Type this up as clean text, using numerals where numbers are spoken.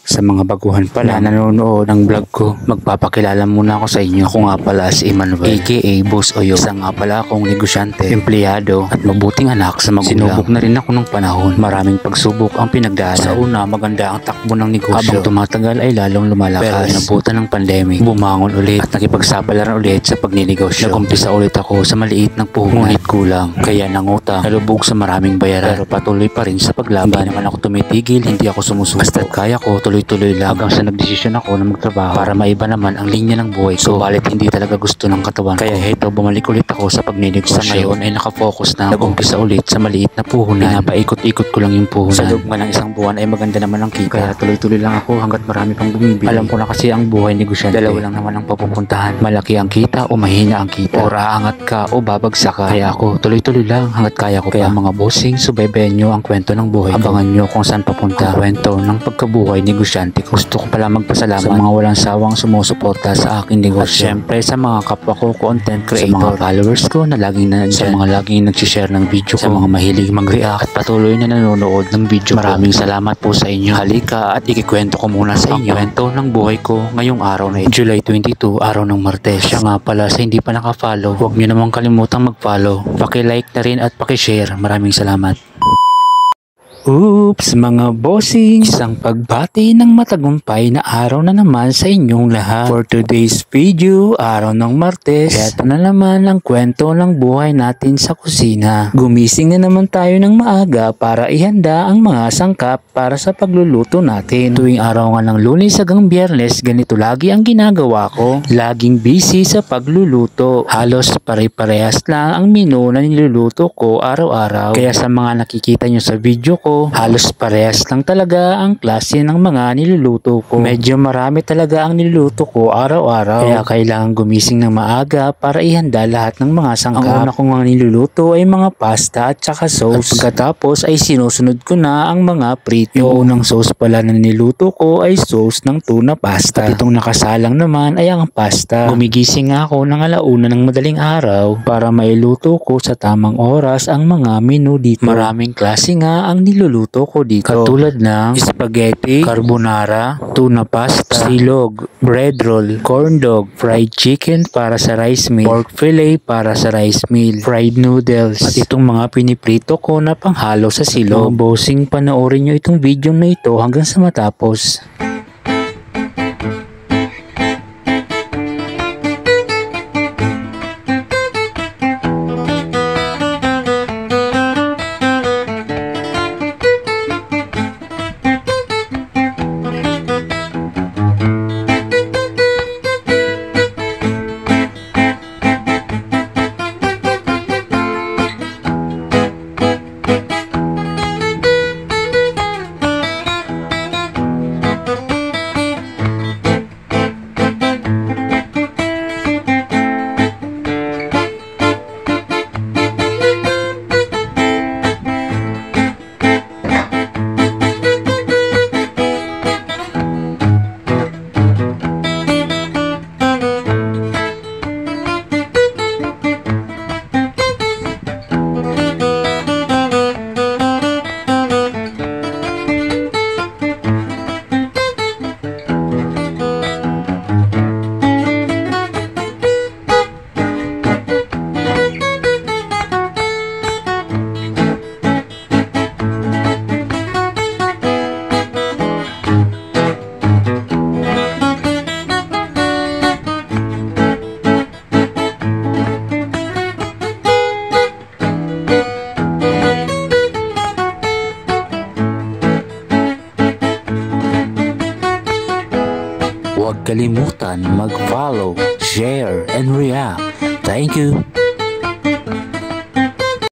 Sa mga baguhan pala na nanonood ng vlog ko, magpapakilala muna ako sa inyo. Ako nga pala si Emmanuel, aka Boss Oyo. Isa nga pala akong negosyante, empleyado at mabuting anak sa magulang. Sinubok na rin ako ng panahon. Maraming pagsubok ang pinagdaanan. Sa una, maganda ang takbo ng negosyo. Habang tumatagal ay lalong lumalakas. Pero inabutan ng pandemic, bumangon ulit at nakipagsapalaran ulit sa pagninegosyo. Nagumpisa ulit ako sa maliit ng puhunan. Ngunit kulang, kaya nangutang, nalubog sa maraming bayaran. Pero patuloy pa rin sa paglaban. Hindi naman ako tumitigil, hindi ako sumusuko. Basta't kaya ko, tuloy-tuloy lang hanggang sa nagdesisyon ako na magtrabaho para maiba naman ang linya ng buhay ko. Subalit hindi talaga gusto ng katawan. Kaya heto, bumalik ulit ako sa pagninegosyo. Sa ngayon ay nakafocus na. Nag-umpisa ulit sa maliit na puhunan. Pinapaikot-ikot ko lang yung puhunan. Sa loob nga ng isang buwan ay maganda naman ang kita. Kaya tuloy-tuloy lang ako hanggat marami pang bumibili. Alam ko na kasi ang buhay negosyante. Dalawa lang naman ang papupuntahan. Malaki ang kita o mahina ang kita. O aangat ka o babagsak ka. Kaya ako tuloy-tuloy lang hanggat kaya ko. Kaya mga bossing, subaybayan nyo ang kwento ng buhay ko. Abangan nyo kung saan papunta ang kwento ng pagkabuhay negosyante ko. Gusto ko pala magpasalamat sa mga walang sawang sumusuporta sa aking negosyo. At syempre sa mga kapwa ko content creator, sa mga followers ko na laging nandyan, sa mga laging nagsishare ng video ko, sa mga mahilig mag-react at patuloy na nanonood ng video ko. Maraming salamat po sa inyo. Halika at ikikwento ko muna sa inyo ang kwento ng buhay ko ngayong araw na ito. July 22, araw ng Martes. Siya nga pala sa hindi pa naka-follow, huwag nyo namang kalimutang mag-follow. Paki-like na rin at paki-share. Maraming salamat. Oops mga bossing! Isang pagbati ng matagumpay na araw na naman sa inyong lahat. For today's video, araw ng Martes, eto na naman ang kwento ng buhay natin sa kusina. Gumising na naman tayo ng maaga para ihanda ang mga sangkap para sa pagluluto natin. Tuwing araw nga ng Lunes hanggang Biyernes, ganito lagi ang ginagawa ko. Laging busy sa pagluluto. Halos pare-parehas lang ang menu na niluluto ko araw-araw. Kaya sa mga nakikita nyo sa video ko, halos parehas lang talaga ang klase ng mga niluluto ko. Medyo marami talaga ang niluluto ko araw-araw. Kaya kailangan gumising ng maaga para ihanda lahat ng mga sangkap. Ang una kong mga niluluto ay mga pasta at saka sauce. At pagkatapos ay sinusunod ko na ang mga prito. Yung unang sauce pala na niluto ko ay sauce ng tuna pasta. At itong nakasalang naman ay ang pasta. Gumigising ako ng alauna ng madaling araw para mailuto ko sa tamang oras ang mga menu dito. Maraming klase nga ang niluluto ko dito, katulad ng spaghetti, carbonara, tuna pasta, silog, bread roll, corn dog, fried chicken para sa rice meal, pork fillet para sa rice meal, fried noodles, at itong mga piniprito ko na panghalo sa silog. Mga bossing, panoorin nyo itong video na ito hanggang sa matapos. Huwag kalimutan mag-follow, share, and react. Thank you!